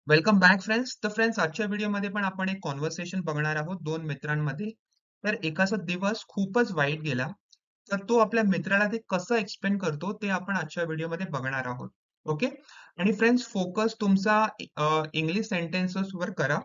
Welcome back friends. तर friends, आजच्या व्हिडिओमध्ये पण आपण एक कॉन्व्हर्सेशन बघणार आहोत दोन मित्रांमध्ये. तर एकाचा दिवस खूपच वाईट गेला, तर तो आपल्या मित्राला ते कसं एक्सप्लेन करतो ते आपण आजच्या व्हिडिओमध्ये बघणार आहोत. ओके. आणि फ्रेंड्स, फोकस तुमचा इंग्लिश सेंटेन्सेस वर करा.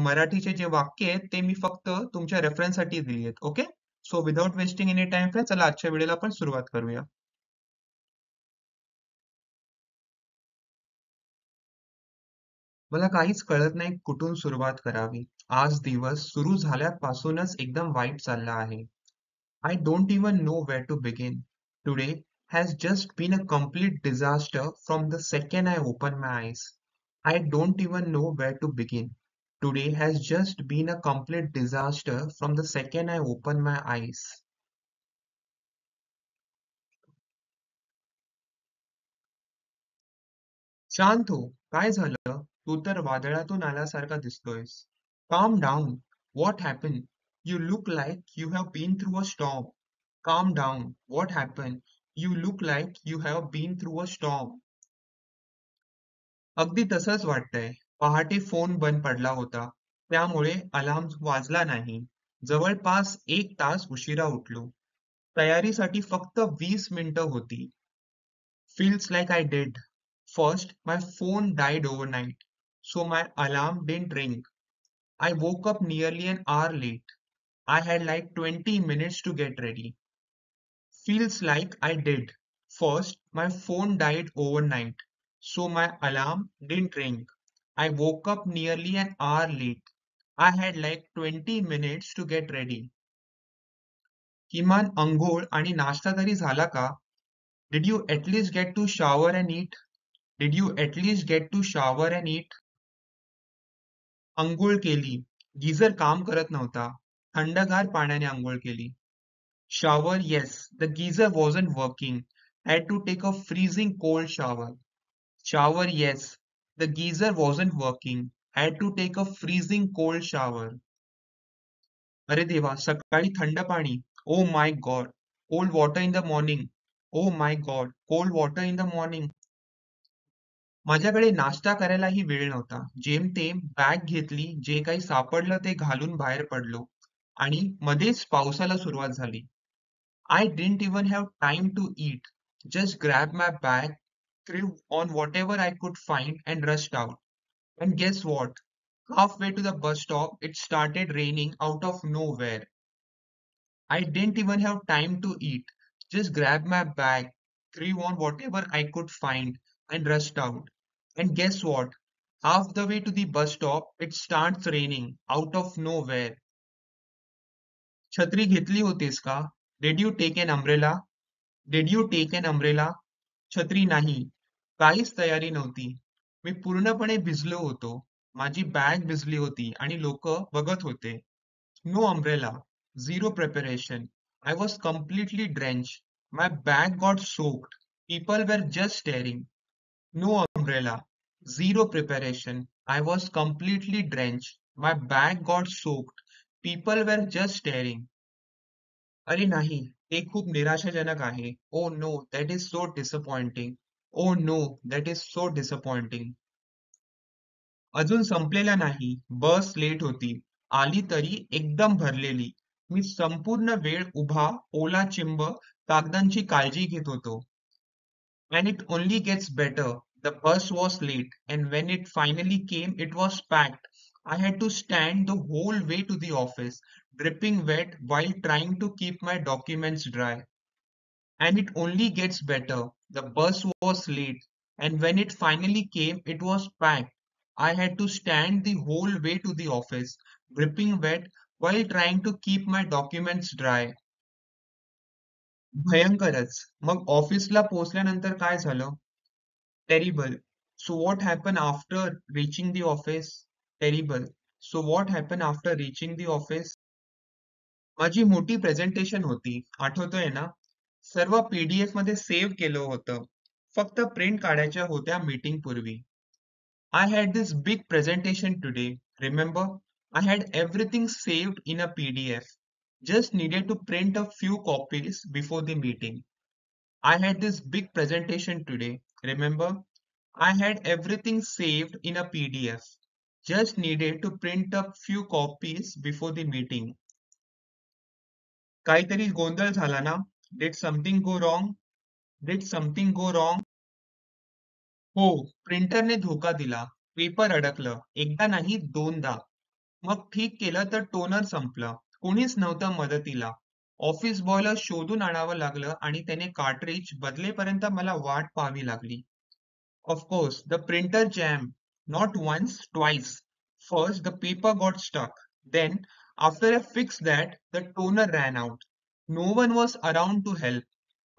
मराठीचे जे वाक्य आहेत ते मी फक्त तुमच्या रेफरन्ससाठी दिली आहेत. Okay. So without wasting any time friends, चला आजच्या व्हिडिओला आपण सुरुवात करूया. मला काहीच कळत नाही कुठून सुरुवात करावी. आज दिवस सुरू झाल्यापासूनच एकदम वाईट चालला आहे. I don't even know where to begin. Today has just been a complete disaster from the second I opened my eyes. I don't even know where to begin. Today has just been a complete disaster from the second I opened my eyes. शांत हो. काय झालं? तू तर वादळातून आल्यासारखा दिसतोयस. Calm down. What happened? You look like you have been through a storm. Calm down. What happened? You look like you have been through a storm. अगदी तसंच वाटतंय. पहाटे फोन बंद पडला होता. त्यामुळे अलार्म वाजला नाही. जवळपास 1 तास उशिरा उठलो. तयारीसाठी फक्त 20 मिनिटं होती. Feels like I did. First, my phone died overnight, so my alarm didn't ring. I woke up nearly an hour late. I had like 20 minutes to get ready. Feels like I did. First, my phone died overnight, so my alarm didn't ring. I woke up nearly an hour late. I had like 20 minutes to get ready. किमान अंघोळ आणि नाश्ता तरी झाला का? Did you at least get to shower and eat? Did you at least get to shower and eat? अंघोळ केली. Geyser काम करत नव्हता. थंडगार पाण्याने अंघोळ केली. Shower, yes, the geyser wasn't working. Had to take a freezing cold shower. Shower, yes, the geyser wasn't working. Had to take a freezing cold shower. अरे देवा, सकाळी थंड पाणी. Oh my God. Cold water in the morning. Oh my God. Cold water in the morning. माझ्याकडे नाश्ता करायलाही वेळ नव्हता. जेमतेम बॅग घेतली, जे काही सापडलं ते घालून बाहेर पडलो आणि मध्येच पावसाला सुरुवात झाली. I didn't even have time to eat. Just grabbed my bag, threw on whatever I could find and rushed out. And guess what? Halfway to the bus stop, it started raining out of nowhere. I didn't even have time to eat. Just grabbed my bag, threw on whatever I could find, and rushed out. And guess what? Half the way to the bus stop, it starts raining out of nowhere. छत्री घेतली होतीस का? Did you take an umbrella? Did you take an umbrella? छत्री नाही. काहीच तयारी नव्हती. मी पूर्णपणे भिजलो होतो. माझी बॅग भिजली होती आणि लोक बघत होते. No umbrella. Zero preparation. I was completely drenched. My bag got soaked. People were just staring. No umbrella. Zero preparation. I was completely drenched. My bag got soaked. People were just staring. अरे नाही, ते खूप निराशाजनक आहे. Oh no, that is so disappointing. Oh no, that is so disappointing. अजून संपलेला नाही. बस लेट होती. आली तरी एकदम भरलेली. मी संपूर्ण वेळ उभा, ओला चिंब, कागदांची काळजी घेत होतो. And it only gets better. The bus was late, and when it finally came, it was packed. I had to stand the whole way to the office, dripping wet while trying to keep my documents dry. And it only gets better. The bus was late, and when it finally came, it was packed. I had to stand the whole way to the office, dripping wet while trying to keep my documents dry. भयंकरच. मग ऑफिसला पोहोचल्यानंतर काय झालं? Terrible. So what happened after reaching the office? Terrible. So what happened after reaching the office? माझी मोठी presentation होती. आठवतोय ना? सर्व PDF मध्ये save केलं होतं. फक्त प्रिंट काढायच्या होत्या मीटिंग पूर्वी. I had this big presentation today. Remember? I had everything saved in a PDF. Just needed to print a few copies before the meeting. I had this big presentation today. Remember? I had everything saved in a PDF. Just needed to print up few copies before the meeting. काहीतरी गोंधळ झाला ना? Did something go wrong? Did something go wrong? हो, प्रिंटरने धोका दिला. Paper अडकलं. एकदा नाही दोनदा. मग ठीक केलं तर टोनर संपलं. कोणीच नव्हतं मदतीला. ऑफिस बॉयला शोधून आणावं लागलं आणि त्याने कार्ट्रिज बदलेपर्यंत मला वाट पाहावी लागली. Of course, the printer jammed. Not once, twice. First, the paper got stuck. Then, after I fixed that, the toner ran out. No one was around to help.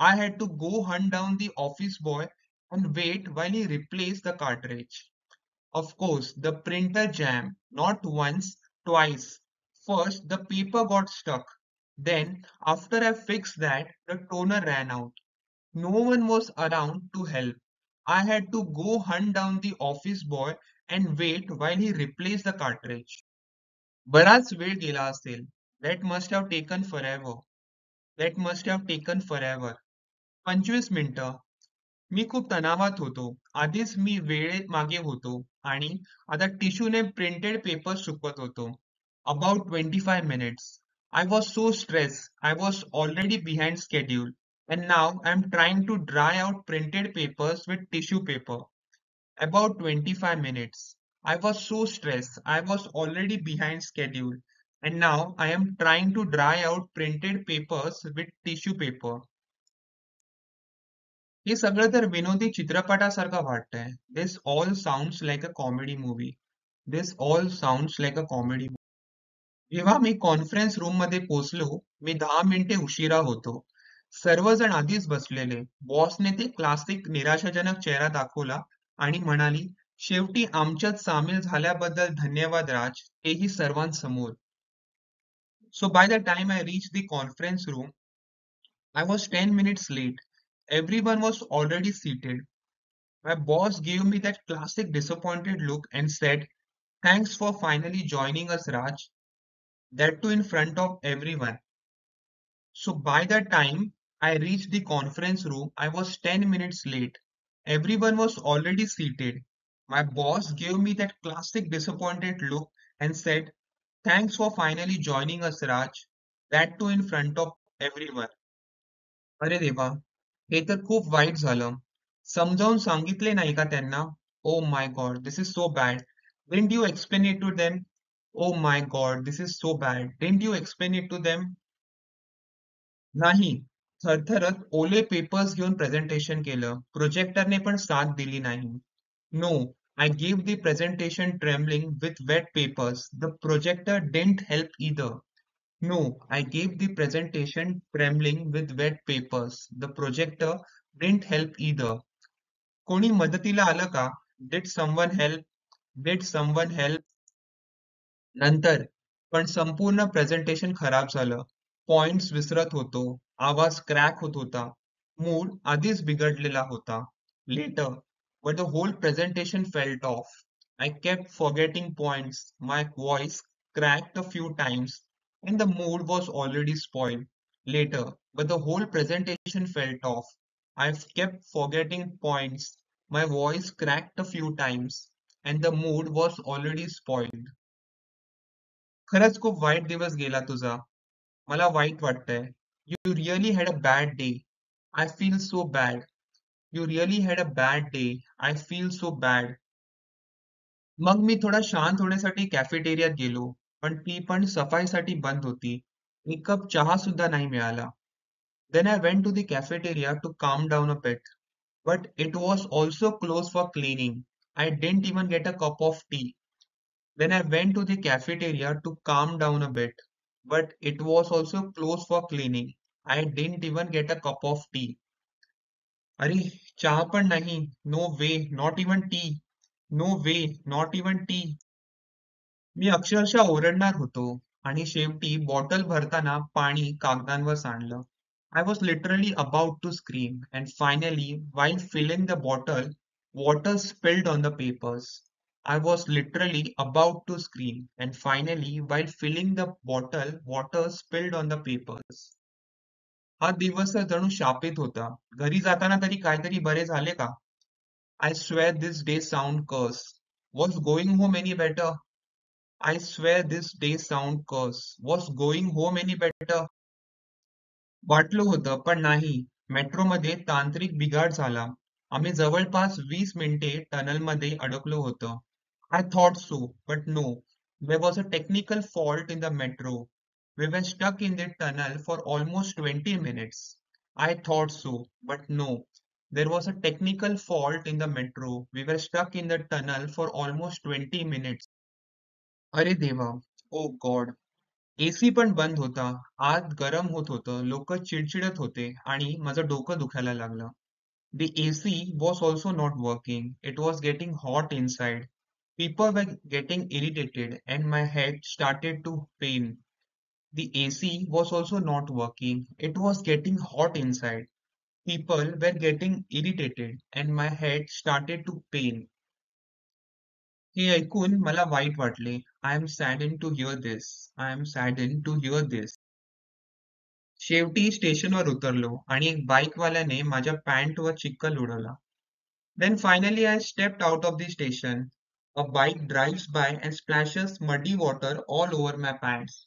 I had to go hunt down the office boy and wait while he replaced the cartridge. Of course, the printer jammed. Not once, twice. First, the paper got stuck. Then, after I fixed that, the toner ran out. No one was around to help. I had to go hunt down the office boy and wait while he replaced the cartridge. बराच वेळ गेला असेल. That must have taken forever. That must have taken forever. 25 मिनिटं. मी खूप तणावात होतो. आधीच मी वेळेत मागे होतो आणि आता टिश्यूने प्रिंटेड पेपर सुकवत होतो. About 25 minutes. I was so stressed. I was already behind schedule. And now I'm trying to dry out printed papers with tissue paper. About 25 minutes. I was so stressed. I was already behind schedule. And now I am trying to dry out printed papers with tissue paper. हे सगळं तर विनोदी चित्रपटासारखं वाटतंय. This all sounds like a comedy movie. This all sounds like a comedy movie. जेव्हा मी conference room मध्ये पोहोचलो, मी 10 मिनिटे उशिरा होतो. सर्वजण आधीच बसलेले. बॉसने ते क्लासिक निराशाजनक चेहरा दाखवला आणि म्हणाली, शेवटी आमच्यात सामील झाल्याबद्दल धन्यवाद राज, हेही सर्वांसमोर. So by the time I reached the conference room, I was 10 minutes late. Everyone was already seated. My boss gave me that classic disappointed look and said, thanks for finally joining us, Raj. That too in front of everyone. So by the time I reached the conference room, I was 10 minutes late. Everyone was already seated. My boss gave me that classic disappointed look and said, thanks for finally joining us, Raj. That too in front of everyone. अरे देवा, हे तर खूप white झालं. समजावून सांगितले नाही का त्यांना? Oh my God, this is so bad. Didn't you explain it to them? Oh my God, this is so bad. Didn't you explain it to them? नाही. थरथरत ओले पेपर्स घेऊन प्रेझेंटेशन केलं. प्रोजेक्टरने पण साथ दिली नाही. No, I gave the presentation trembling with wet papers. The projector didn't help either. No, I gave the presentation trembling with wet papers. The projector didn't help either. कोणी मदतीला आलं का? Did someone help? Did someone help? नंतर पण संपूर्ण presentation खराब झालं. Points विसरत होतो. आवाज क्रॅक होत होता. मूड आधीच बिघडलेला होता. Later, but the whole presentation felt off. I kept forgetting points. My voice cracked a few times, and the mood was already spoiled. Later, but the whole presentation felt off. I kept forgetting points. My voice cracked a few times, and the mood was already spoiled. खरंच खूप white दिवस गेला तुझा. मला white वाटतंय. You really had a bad day. I feel so bad. You really had a bad day. I feel so bad. मग मी थोडा शांत होण्यासाठी कॅफेटेरियात गेलो, पण ती पण सफाईसाठी बंद होती. एक कप चहा सुद्धा नाही मिळाला. Then I went to the cafeteria to calm down a bit, but it was also closed for cleaning. I didn't even get a cup of tea. Then I went to the cafeteria to calm down a bit, but it was also closed for cleaning. I didn't even get a cup of tea. अरे चहा पण नाही. No way, not even tea. No way, not even tea. मी अक्षरशः ओरडणार होतो आणि शेवटी बॉटल भरताना पाणी कागदांवर सांडलं. I was literally about to scream, and finally, while filling the bottle, water spilled on the papers. I was literally about to scream, and finally, while filling the bottle, water spilled on the papers. हा दिवस तर जणू शापित होता. घरी जाताना तरी काहीतरी बरे झाले का? I swear this day sound curse. Was going home any better? I swear this day sound curse. Was going home any better? वाटलं होतं पण नाही. मेट्रोमध्ये तांत्रिक बिघाड झाला. आम्ही जवळपास 20 मिनिटे टनलमध्ये अडकलो होतो. I thought so, but no. There was a technical fault in the metro. We were stuck in the tunnel for almost 20 minutes. I thought so, but no. There was a technical fault in the metro. We were stuck in the tunnel for almost 20 minutes. अरे देवा! Oh God! AC पण बंद होता, आत गरम होत होतं, लोक चिडचिडत होते आणि माझं डोकं दुखायला लागलं. The AC was also not working. It was getting hot inside. People were getting irritated and my head started to pain. The AC was also not working. It was getting hot inside. People were getting irritated and my head started to pain. हे ऐकून मला white वाटले. I am saddened to hear this. I am saddened to hear this. शेवटी स्टेशनवर उतरलो आणि एक बाईकवाल्याने माझ्या पॅन्टवर चिखल उडवला. Then finally I stepped out of the station. A bike drives by and splashes muddy water all over my pants.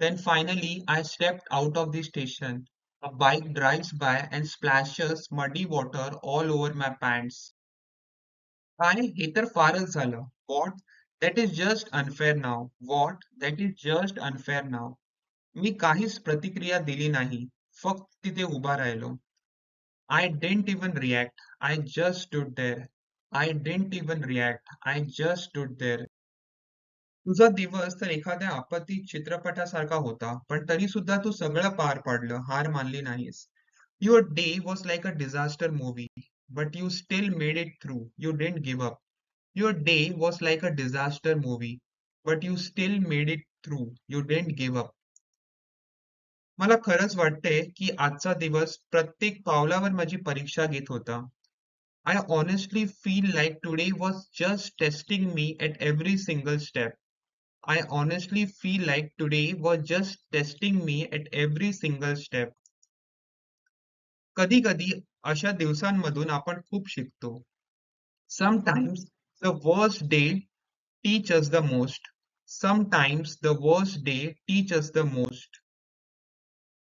Then finally I stepped out of the station. A bike drives by and splashes muddy water all over my pants. काय हे तर फारच झालं. What? That is just unfair now. What? That is just unfair now. मी काहीच प्रतिक्रिया दिली नाही. फक्त तिथे उभा राहिलो. I didn't even react. I just stood there. I didn't even react. I just stood there. तुझा दिवस तर एखाद्या आपत्ती चित्रपटासारखा होता, पण तरी सुद्धा तू सगळं पार पाडलं, हार मानली नाहीस. Your day was like a disaster movie, but you still made it through. You didn't give up. Your day was like a disaster movie, but you still made it through. You didn't give up. मला खरंच वाटतंय की आजचा दिवस प्रत्येक पावलावर माझी परीक्षा घेत होता. I honestly feel like today was just testing me at every single step. I honestly feel like today was just testing me at every single step. कधी-कधी अशा दिवसांमधून आपण खूप शिकतो. Sometimes the worst day teach us the most. Sometimes the worst day teach us the most.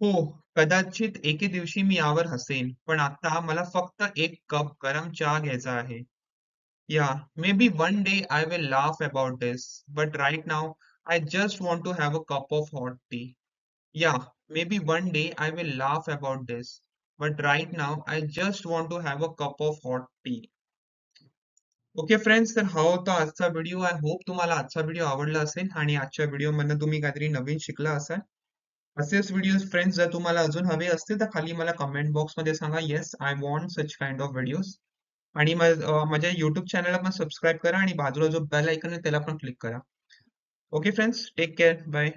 हो, कदाचित एके दिवशी मी यावर हसेन, पण आता मला फक्त एक कप गरम चहा घ्यायचा आहे. Yeah, maybe one day I will laugh about this, but right now I just want to have a cup of hot tea. Yeah, maybe one day I will laugh about this, but right now I just want to have a cup of hot tea. Okay friends, तर हा होता आजचा video. I hope तुम्हाला आजचा video आवडला असेल आणि आजच्या व्हिडिओ मधनं तुम्ही काहीतरी नवीन शिकला असाल. असेच व्हिडिओज फ्रेंड्स जर तुम्हाला अजून हवे असतील तर खाली मला कमेंट बॉक्स मध्ये सांगा. Yes, I want such kind of videos. आणि माझ्या युट्यूब चॅनलला पण सबस्क्राईब करा आणि बाजूला जो बेल आयकन आहे त्याला पण क्लिक करा. Okay friends, take care, bye.